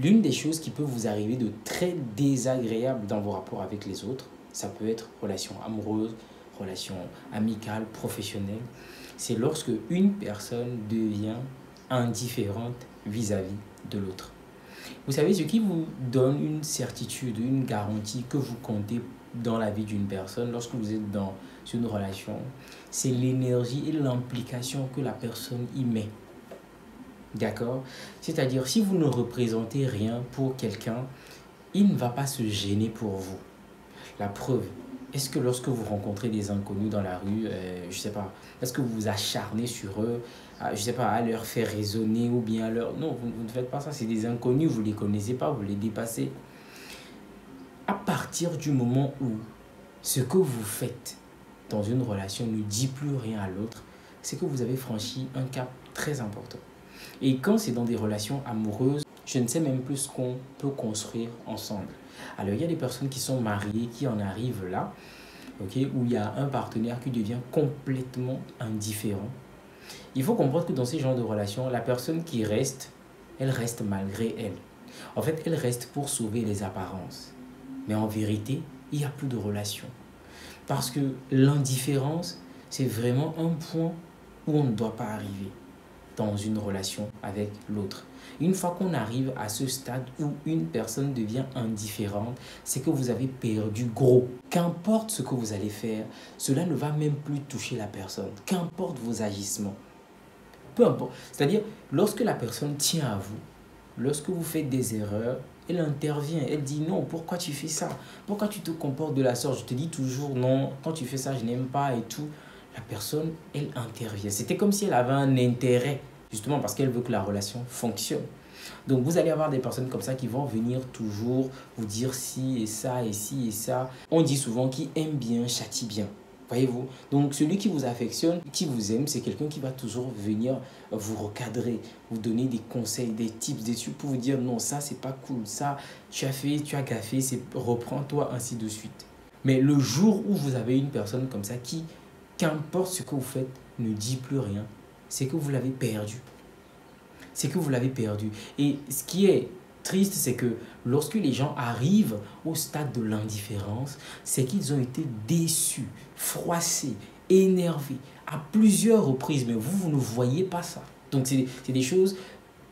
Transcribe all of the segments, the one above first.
L'une des choses qui peut vous arriver de très désagréable dans vos rapports avec les autres, ça peut être relation amoureuse, relation amicale, professionnelle, c'est lorsque une personne devient indifférente vis-à-vis de l'autre. Vous savez, ce qui vous donne une certitude, une garantie que vous comptez dans la vie d'une personne lorsque vous êtes dans une relation, c'est l'énergie et l'implication que la personne y met. D'accord? C'est-à-dire, si vous ne représentez rien pour quelqu'un, il ne va pas se gêner pour vous. La preuve, est-ce que lorsque vous rencontrez des inconnus dans la rue, je ne sais pas, est-ce que vous vous acharnez sur eux, je ne sais pas, à leur faire raisonner ou bien à leur... Non, vous ne faites pas ça, c'est des inconnus, vous ne les connaissez pas, vous les dépassez. À partir du moment où ce que vous faites dans une relation ne dit plus rien à l'autre, c'est que vous avez franchi un cap très important. Et quand c'est dans des relations amoureuses, je ne sais même plus ce qu'on peut construire ensemble. Alors, il y a des personnes qui sont mariées, qui en arrivent là, okay, où il y a un partenaire qui devient complètement indifférent. Il faut comprendre que dans ces genres de relations, la personne qui reste, elle reste malgré elle. En fait, elle reste pour sauver les apparences. Mais en vérité, il n'y a plus de relation. Parce que l'indifférence, c'est vraiment un point où on ne doit pas arriver dans une relation avec l'autre. Une fois qu'on arrive à ce stade où une personne devient indifférente, c'est que vous avez perdu gros. Qu'importe ce que vous allez faire, cela ne va même plus toucher la personne. Qu'importe vos agissements. Peu importe. C'est-à-dire, lorsque la personne tient à vous, lorsque vous faites des erreurs, elle intervient, elle dit non, pourquoi tu fais ça? Pourquoi tu te comportes de la sorte? Je te dis toujours non, quand tu fais ça, je n'aime pas et tout. La personne, elle intervient. C'était comme si elle avait un intérêt, justement parce qu'elle veut que la relation fonctionne. Donc, vous allez avoir des personnes comme ça qui vont venir toujours vous dire ci et ça et ci et ça. On dit souvent qui aime bien, châtie bien. Voyez-vous? Donc, celui qui vous affectionne, qui vous aime, c'est quelqu'un qui va toujours venir vous recadrer, vous donner des conseils, des tips, des trucs pour vous dire non, ça, c'est pas cool, ça, tu as fait, tu as gaffé, reprends-toi, ainsi de suite. Mais le jour où vous avez une personne comme ça qui, qu'importe ce que vous faites, ne dit plus rien, c'est que vous l'avez perdu. C'est que vous l'avez perdu. Et ce qui est triste, c'est que lorsque les gens arrivent au stade de l'indifférence, c'est qu'ils ont été déçus, froissés, énervés à plusieurs reprises. Mais vous ne voyez pas ça. Donc, c'est des choses,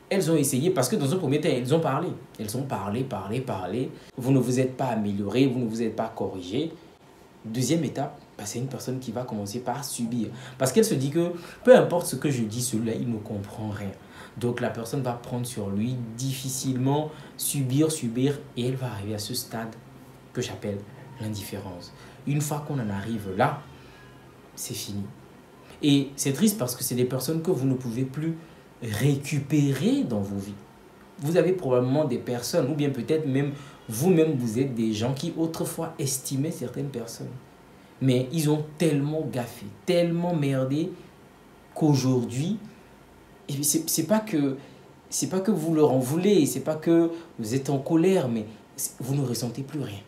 elles ont essayé parce que dans un premier temps, elles ont parlé. Elles ont parlé. Vous ne vous êtes pas amélioré, vous ne vous êtes pas corrigé. Deuxième étape, c'est une personne qui va commencer par subir. Parce qu'elle se dit que peu importe ce que je dis, celui-là, il ne comprend rien. Donc la personne va prendre sur lui difficilement, subir, et elle va arriver à ce stade que j'appelle l'indifférence. Une fois qu'on en arrive là, c'est fini. Et c'est triste parce que c'est des personnes que vous ne pouvez plus récupérer dans vos vies. Vous avez probablement des personnes, ou bien peut-être même vous-même, vous êtes des gens qui autrefois estimaient certaines personnes. Mais ils ont tellement gaffé, tellement merdé qu'aujourd'hui, c'est pas que vous leur en voulez, c'est pas que vous êtes en colère, mais vous ne ressentez plus rien.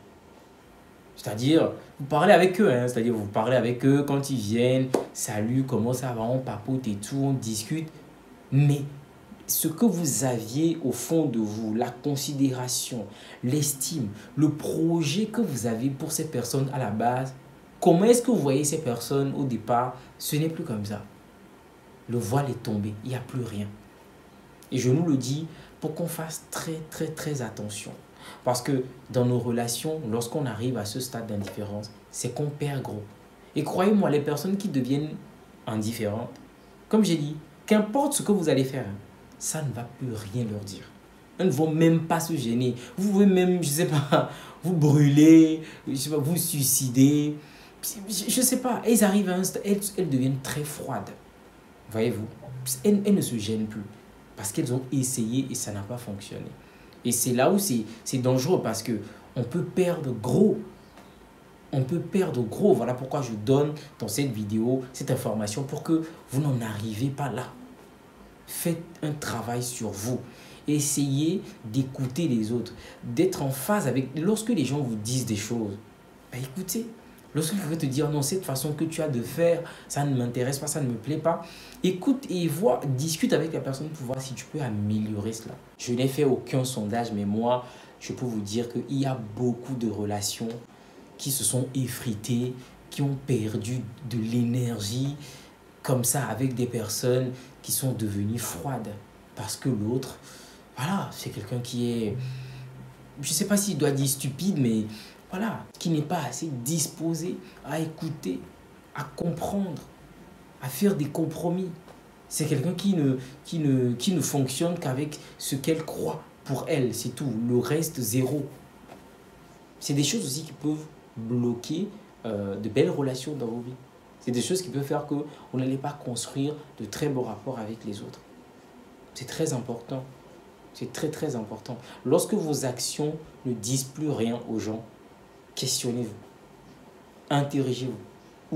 C'est-à-dire, vous parlez avec eux, c'est-à-dire vous parlez avec eux quand ils viennent, salut, comment ça va, on papote et tout, on discute. Mais ce que vous aviez au fond de vous, la considération, l'estime, le projet que vous avez pour ces personnes à la base, comment est-ce que vous voyez ces personnes au départ? Ce n'est plus comme ça. Le voile est tombé, il n'y a plus rien. Et je nous le dis pour qu'on fasse très attention. Parce que dans nos relations, lorsqu'on arrive à ce stade d'indifférence, c'est qu'on perd gros. Et croyez-moi, les personnes qui deviennent indifférentes, comme j'ai dit, qu'importe ce que vous allez faire, ça ne va plus rien leur dire. Elles ne vont même pas se gêner. Vous pouvez même, je ne sais pas, vous brûler, je sais pas, vous suicider. Je ne sais pas, elles arrivent à un stade, elles deviennent très froides. Voyez-vous, elles ne se gênent plus parce qu'elles ont essayé et ça n'a pas fonctionné. Et c'est là où c'est dangereux parce qu'on peut perdre gros. On peut perdre gros. Voilà pourquoi je donne dans cette vidéo cette information pour que vous n'en arrivez pas là. Faites un travail sur vous. Essayez d'écouter les autres, d'être en phase avec... Lorsque les gens vous disent des choses, écoutez, Lorsque quelqu'un te dit, non, cette façon que tu as de faire, ça ne m'intéresse pas, ça ne me plaît pas, écoute et vois, discute avec la personne pour voir si tu peux améliorer cela. Je n'ai fait aucun sondage, mais moi, je peux vous dire qu'il y a beaucoup de relations qui se sont effritées, qui ont perdu de l'énergie comme ça avec des personnes qui sont devenues froides. Parce que l'autre, voilà, c'est quelqu'un qui est, je ne sais pas s'il doit dire stupide, mais voilà, qui n'est pas assez disposé à écouter, à comprendre, à faire des compromis. C'est quelqu'un qui ne fonctionne qu'avec ce qu'elle croit pour elle, c'est tout. Le reste, zéro. C'est des choses aussi qui peuvent bloquer de belles relations dans vos vies. C'est des choses qui peuvent faire qu'on n'allait pas construire de très beaux rapports avec les autres. C'est très important. C'est très très important. Lorsque vos actions ne disent plus rien aux gens, questionnez-vous, interrogez-vous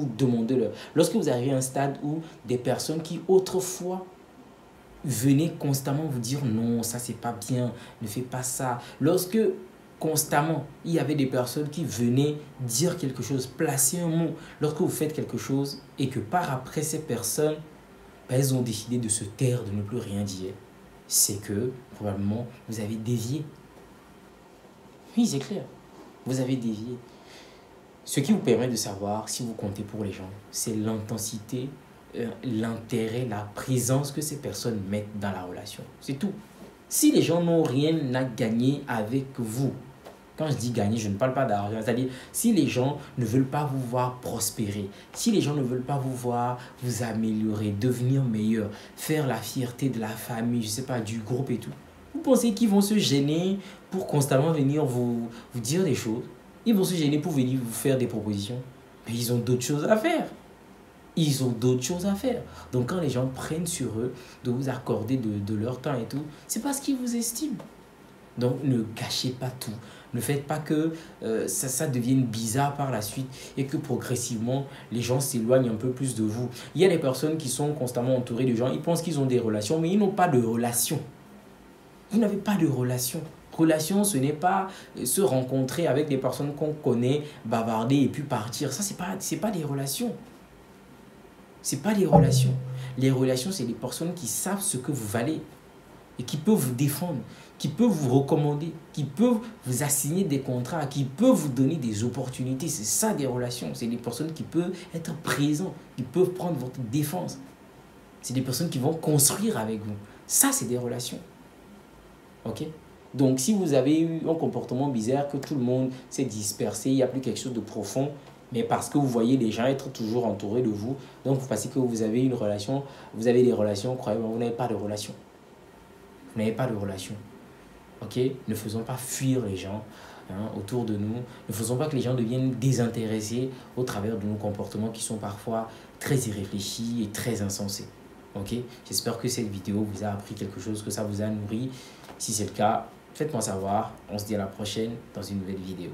ou demandez-leur. Lorsque vous arrivez à un stade où des personnes qui autrefois venaient constamment vous dire non, ça c'est pas bien, ne fais pas ça. Lorsque constamment il y avait des personnes qui venaient dire quelque chose, placer un mot, lorsque vous faites quelque chose et que par après ces personnes, elles ont décidé de se taire, de ne plus rien dire, c'est que probablement vous avez dévié. Oui, c'est clair. Vous avez dévié. Ce qui vous permet de savoir si vous comptez pour les gens, c'est l'intensité, l'intérêt, la présence que ces personnes mettent dans la relation. C'est tout. Si les gens n'ont rien à gagner avec vous, quand je dis gagner, je ne parle pas d'argent, c'est-à-dire si les gens ne veulent pas vous voir prospérer, si les gens ne veulent pas vous voir vous améliorer, devenir meilleur, faire la fierté de la famille, je ne sais pas, du groupe et tout, vous pensez qu'ils vont se gêner pour constamment venir vous dire des choses? Ils vont se gêner pour venir vous faire des propositions. Mais ils ont d'autres choses à faire. Ils ont d'autres choses à faire. Donc quand les gens prennent sur eux de vous accorder de leur temps et tout, c'est parce qu'ils vous estiment. Donc ne gâchez pas tout. Ne faites pas que ça devienne bizarre par la suite et que progressivement les gens s'éloignent un peu plus de vous. Il y a des personnes qui sont constamment entourées de gens, ils pensent qu'ils ont des relations, mais ils n'ont pas de relations. Vous n'avez pas de relation. Relation, ce n'est pas se rencontrer avec des personnes qu'on connaît, bavarder et puis partir. Ça, c'est pas des relations. C'est pas des relations. Les relations, c'est des personnes qui savent ce que vous valez et qui peuvent vous défendre, qui peuvent vous recommander, qui peuvent vous assigner des contrats, qui peuvent vous donner des opportunités. C'est ça des relations. C'est des personnes qui peuvent être présentes, qui peuvent prendre votre défense. C'est des personnes qui vont construire avec vous. Ça, c'est des relations. Ok? Donc, si vous avez eu un comportement bizarre, que tout le monde s'est dispersé, il n'y a plus quelque chose de profond, mais parce que vous voyez les gens être toujours entourés de vous, donc vous pensez que vous avez une relation, vous avez des relations, croyez-moi, vous n'avez pas de relation. Vous n'avez pas de relation. Ok? Ne faisons pas fuir les gens autour de nous. Ne faisons pas que les gens deviennent désintéressés au travers de nos comportements qui sont parfois très irréfléchis et très insensés. Ok? J'espère que cette vidéo vous a appris quelque chose, que ça vous a nourri. Si c'est le cas, faites-moi savoir. On se dit à la prochaine dans une nouvelle vidéo.